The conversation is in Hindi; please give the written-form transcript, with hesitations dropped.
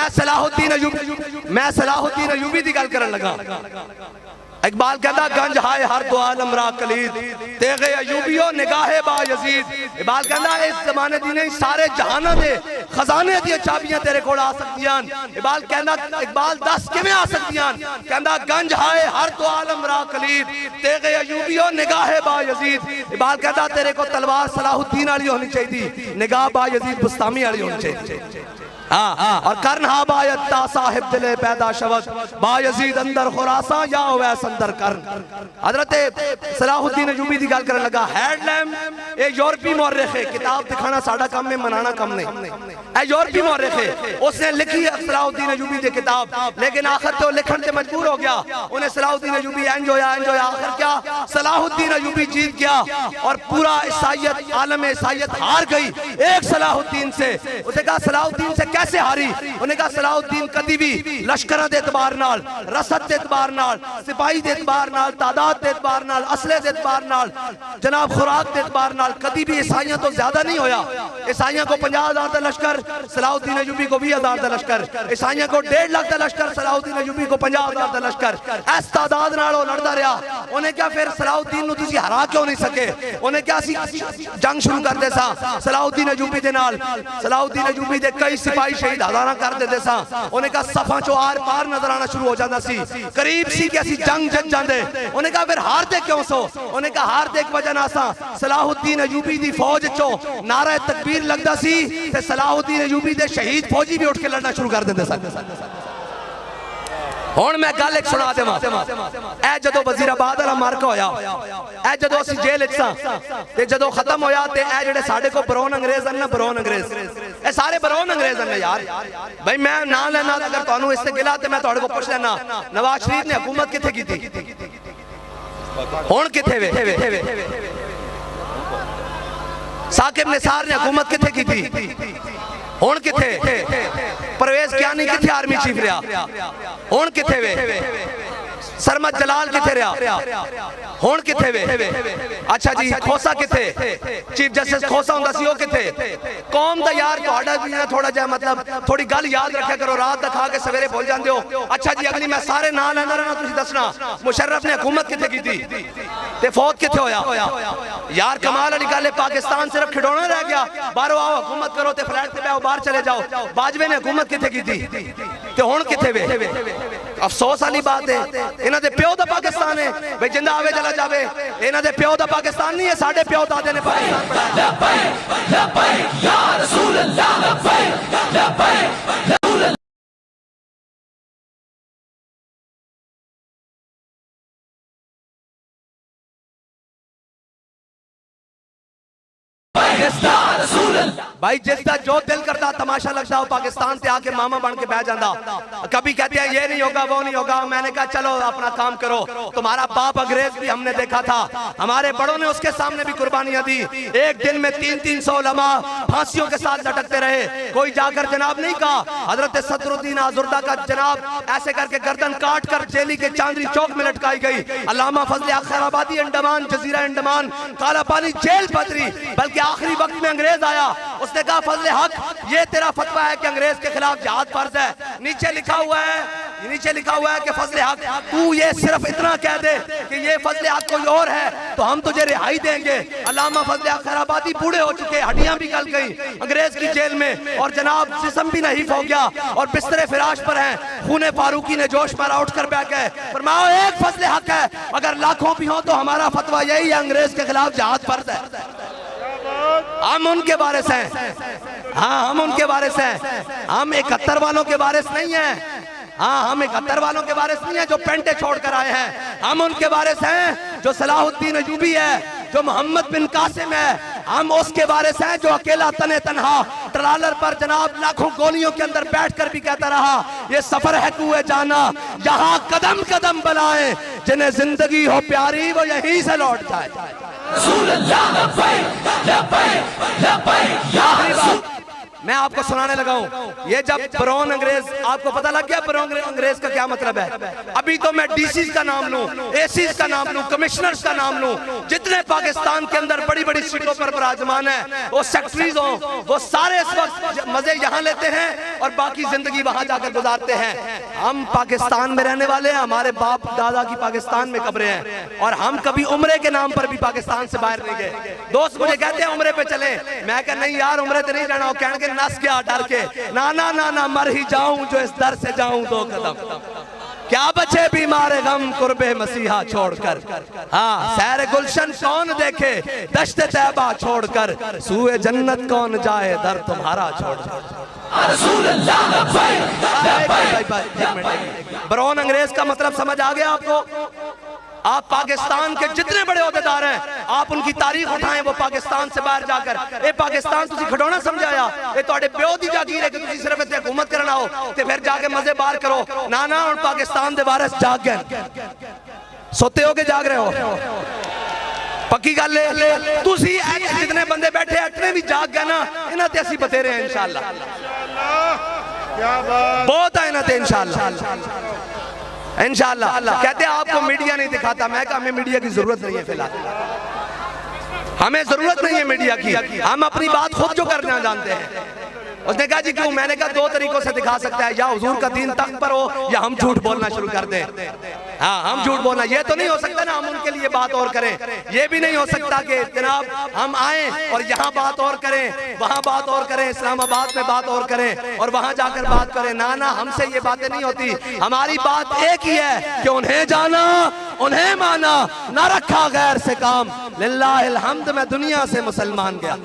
मैं सलाहुद्दीन अयूबी की गल करन लगा। इकबाल कहता गंज हाय हर दो आलम रा कलीद तेगे अयूबियो निगाहे बा यजीद। इकबाल कहता इस जमाने दी नहीं सारे जहाना दे खजाने दी चाबियां तेरे कोल आ सकदियां। इकबाल कहता इकबाल दस किवें आ सकदियां? कहता गंज हाय हर दो आलम रा कलीद तेगे अयूबियो निगाहे बा यजीद। इकबाल कहता तेरे को तलवार सलाहुद्दीन वाली होनी चाहिए, निगाह बा यजीद बुस्तामी वाली होनी चाहिए। हाँ, और करन हा बायत ता साहिब दिले पैदा शवत बायजीद अंदर खुरासा या वैस अंदर करन। हजरत सलाहुद्दीन अयूबी की गल करने लगा। हेडलैम्प एक यूरोपी मौरख है, किताब दिखाना साडा काम है, मनाना काम नहीं। ए यूरोपी मौरख है, उसने लिखी है सलाहुद्दीन अयूबी की किताब, लेकिन आखिर तो लिखण से मजबूर हो गया। उन्हें सलाहुद्दीन अयूबी इंज होया आखिर क्या सलाहुद्दीन अयूबी जीत गया और पूरा ईसाइयत आलम ईसाइयत हार गई एक सलाहुद्दीन से। उसने कहा सलाहुद्दीन से कैसे हारी? उन्हें कहा सलाहुद्दीन कदी भी लश्कर दे एतबार नाल, रसद दे एतबार नाल, सिपाही दे एतबार नाल, तादाद दे एतबार नाल, असले दे एतबार नाल, जनाब खुराक दे एतबार नाल कदी भी ईसाइयां तो ज्यादा नहीं होया। ईसाइयां को 50,000 का लश्कर, सलाहुद्दीन अयूबी को 20,000 का लश्कर। ईसाइयां को 1.5 लाख का लश्कर, सलाहुद्दीन अयूबी को 50,000 का लश्कर। इस तादाद नाल वो लड़दा रहा। उन्हें क्या फिर सलाहुद्दीन नूं तुसीं हरा क्यों नहीं सके? उन्हें क्या जंग शुरू कर दे सा सलाहुद्दीन अयूबी दे नाल। सलाहुद्दीन अयूबी दे कई सिपाही शहीद हजारा कर देते सा। उन्हें कहा सफा चो आर पार नजर आना शुरू हो जाता सी, करीब सी कि असी जंग जित जाते। उन्हें कहा फिर हार दे क्यों सो? उन्हें कहा हार दे वजह ना सा सलाहुद्दीन अयूबी दी फौज चो नारा तकबीर लगता सी ते सलाहुद्दीन अयूबी दे शहीद फौजी भी उठ के लड़ना शुरू कर देते सन। हुण मैं गल एक सुना देवां। ए जदों वजीराबाद वाला मार्का होया, ए जदों असीं जेल विच सां ते जदों खत्म होया ते ए जिहड़े साडे कोल बरौन अंग्रेज हन ना, बरौन अंग्रेज ए सारे बरौन अंग्रेज हन यार। भाई मैं ना लेना अगर तुहानूं इस ते गिला ते मैं तुहाडे कोल पुछ लेना नवाज शरीफ ने हुकूमत कित्थे कीती? हुण कित्थे वे? साकिब निसार ने हुकूमत कित्थे कीती? हुण कित्थे? परवेज कियानी कित्थे आर्मी चीफ रहा? हुण कित्थे वे? सरमद जलाल कित्थे रहा? हुण कित्थे वे? अच्छा जी खोसा कित्थे? चीफ जस्टिस खोसा हुंदा सी, ओ कित्थे? कौम दा यार तुहाडा भी ना थोड़ा जिहा मतलब थोड़ी गल याद रखा करो, रात दा खा के सवेरे भूल जांदे हो। अच्छा जी अगली मैं सारे नाम लेना रहना, तुसीं दसना मुशर्रफ ने हुकूमत कित्थे कीती ते फौज कित्थे होया? यार कमाल वाली गल है, पाकिस्तान सिर्फ खिडौना रह गया। बाहरों आओ हुकूमत करो ते फ्लैट ते बैठो, बाहर चले जाओ। बाजवे ने हुकूमत कित्थे कीती ते हुण कित्थे वे? अफसोस वाली बात है, इन्हां दे प्यो दा पाकिस्तान है। भाई जिंदा आवे चला जावे, इन्हां दे प्यो दा पाकिस्तान नहीं है, साडे प्यो दादे ने पाकिस्तान बनाया। भाई जिसका जो दिल करता तमाशा लगता हो पाकिस्तान से आके मामा बन के बैठ जाता। कभी कहते हैं ये नहीं होगा वो नहीं होगा, मैंने कहा चलो अपना काम करो। तुम्हारा बाप अंग्रेज भी हमने देखा था, हमारे बड़ों ने उसके सामने भी कुर्बानियां दी। एक दिन में 300 उलमा फांसियों के साथ लटकते रहे। कोई जाकर जनाब नहीं कहा हजरत सदरुद्दीन आजुर्दा का जनाब ऐसे करके गर्दन काट कर जेली के चांदनी चौक में लटकाई गई। अल्लामा फजले खैराबादी अंडमान जजीरा अंडमान काला पानी जेल पथरी। बल्कि आखिरी वक्त में अंग्रेज आया, उसने कहा फजले हक ये तेरा फतवा है कि अंग्रेज के खिलाफ जिहाद फर्ज है। नीचे लिखा हुआ है कि फजले हक तू ये सिर्फ इतना कह दे कि ये फजले हक कोई और है तो हम तुझे रिहाई देंगे। अल्लामा फजले खैराबादी बूढ़े हो चुके, हड्डियां भी गल गई अंग्रेज की जेल में, और जनाब जिस्म भी नहीफ हो गया और बिस्तरे फिराश पर हैं। खूने फारूकी ने जोश मारा, उठकर बैठ गए। फरमाओ एक फजले हक है, अगर लाखों भी हो तो हमारा फतवा यही है, अंग्रेज के खिलाफ जिहाद फर्ज है। हम उनके वारिस हैं, हाँ हम उनके वारिस हैं, हम 71 वालों के वारिस नहीं हैं। हाँ हम 71 वालों के वारिस नहीं है जो पेंटे छोड़कर आए हैं। हम उनके वारिस हैं जो सलाहुद्दीन अयूबी है, जो मोहम्मद बिन कासिम है। हम उसके वारिस हैं जो अकेला तने तनहा ट्रालर पर जनाब लाखों गोलियों के अंदर बैठकर भी कहता रहा ये सफर है कुए जाना, यहाँ कदम कदम बनाए, जिन्हें जिंदगी हो प्यारी वो यहीं से लौट जाए। मैं आपको सुनाने लगा हूं। ये जब ब्राउन अंग्रेज, आपको पता लग गया ब्राउन अंग्रेज का क्या मतलब है? अभी तो मैं डीसीज का नाम लूं, एसीज का नाम लूं, कमिश्नर्स का नाम लूं, जितने पाकिस्तान के अंदर बड़ी बड़ी सीटों पर विराजमान है, वो सेक्रेटरीज हो, वो सारे इस वक्त मजे यहां लेते हैं और बाकी जिंदगी वहां जाकर गुजारते हैं। हम पाकिस्तान में रहने वाले हैं, हमारे बाप दादा की पाकिस्तान में कब्रें हैं, और हम कभी उम्रे के नाम पर भी पाकिस्तान से बाहर नहीं गए। दोस्त मुझे कहते हैं उम्रे पे चले, मैं कह नहीं यार उम्रे तो नहीं जाना। कहने के नस गया डर के, ना ना ना ना मर ही जाऊं जो इस दर से जाऊं 2 कदम। क्या बचे बीमार गम कुर्बे मसीहा छोड़कर, हाँ सैर गुलशन कौन देखे दश्त तैबा छोड़कर, सूए जन्नत कौन जाए दर तुम्हारा छोड़कर। ब्राउन अंग्रेज का मतलब समझ आ गया आपको? आप पाकिस्तान के जितने बड़े ओहदेदार हैं, आप उनकी तारीख उठाएं, वो पाकिस्तान से बाहर जाकर ए पाकिस्तान तुसी खिडौना समझाया, ये तुहाडे प्यो दी जागीर है कि तुसी सिर्फ इत्थे हुकूमत करना हो ते फिर जाके मजे बाहर करो। ना ना हुण पाकिस्तान दे वारिस जाग गए, सोते हो के जाग रहे हो? पक्की गल है। तुसी जितने बंदे बैठे इतने भी जाग गए ना, इन्हां ते असीं बतेरे हैं इंशाअल्लाह। बहुत है इन्हां ते इंशाअल्लाह इंशाअल्लाह। कहते हैं आपको मीडिया नहीं दिखाता, मैं कहा हमें मीडिया की जरूरत नहीं है, फिलहाल हमें जरूरत नहीं है मीडिया की, हम अपनी बात खुद जो करना जानते हैं। उसने कहा जी क्यों? मैंने कहा 2 तरीकों से दिखा सकता है, या हुजूर का दीन तख्त पर हो या हम झूठ बोलना शुरू कर दें। हाँ हम झूठ बोलना, ये तो नहीं हो सकता ना हम उनके लिए बात और करें, ये भी नहीं हो सकता कि जनाब हम आए और यहाँ बात और करें, वहाँ बात और करें, इस्लामाबाद में बात और करें और वहाँ जाकर बात करें। ना ना हमसे ये बातें नहीं होती। हमारी बात एक ही है कि उन्हें जाना, उन्हें माना, ना रखा गैर से काम। लिल्लाहिल हम्द, मैं दुनिया से मुसलमान गया।